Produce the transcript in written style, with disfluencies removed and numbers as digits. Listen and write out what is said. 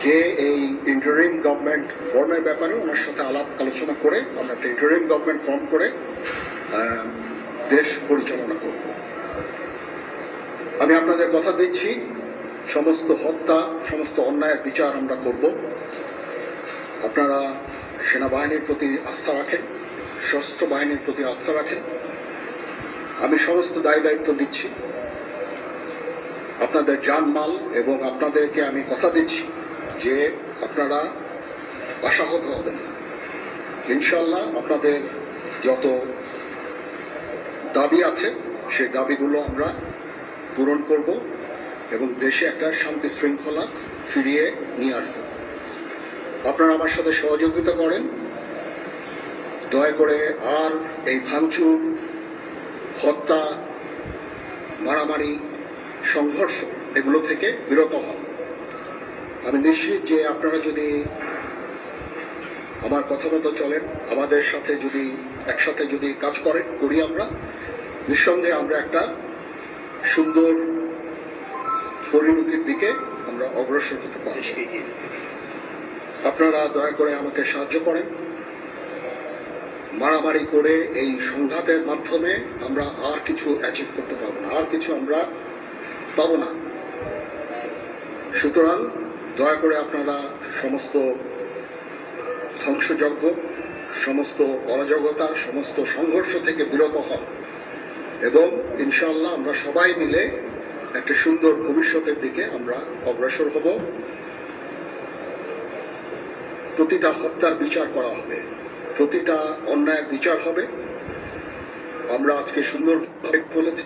যে এই interim government ফর্মের ব্যাপারে ওনার সাথে আলোচনা করে আমরা একটা ইন্টারিম গভর্নমেন্ট ফর্ম করে দেশ পরিচালনা করব। আমি আপনাদের কথা দিচ্ছি, সমস্ত হত্যা, সমস্ত অন্যায়ের বিচার আমরা করব। আপনারা সেনাবাহিনীর প্রতি আস্থা রাখেন, সশস্ত্র বাহিনীর প্রতি আস্থা রাখেন। আমি সমস্ত দায়িত্ব দিচ্ছি, আপনাদের জানমাল, এবং আপনাদেরকে আমি কথা দিচ্ছি যে আপনারা আশাহত হবেন না। ইনশাল্লাহ আপনাদের যত দাবি আছে সেই দাবিগুলো আমরা পূরণ করব এবং দেশে একটা শান্তি শৃঙ্খলা ফিরিয়ে নিয়ে আসব। আপনারা আমার সাথে সহযোগিতা করেন, দয়া করে আর এই ভাঙচুর, হত্যা, মারামারি, সংঘর্ষ এগুলো থেকে বিরত হন। আমি নিশ্চিত যে আপনারা যদি আমার কথা মতো চলেন, আমাদের সাথে যদি একসাথে যদি কাজ করি আমরা, নিঃসন্দেহে আমরা একটা সুন্দর পরিণতির দিকে আমরা অগ্রসর হতে পারি। আপনারা দয়া করে আমাকে সাহায্য করেন। মারামারি করে এই সংঘাতের মাধ্যমে আমরা আর কিছু অ্যাচিভ করতে পারবো না, আর কিছু আমরা পাবো না। সুতরাং দয়া করে আপনারা সমস্ত ধ্বংসযজ্ঞ, সমস্ত অরাজকতা, সমস্ত সংঘর্ষ থেকে বিরত হন এবং ইনশাআল্লাহ আমরা সবাই মিলে একটা সুন্দর ভবিষ্যতের দিকে আমরা অগ্রসর হব। প্রতিটা হত্যার বিচার করা হবে, প্রতিটা অন্যায়ের বিচার হবে। আমরা আজকে সুন্দরভাবে বলেছি।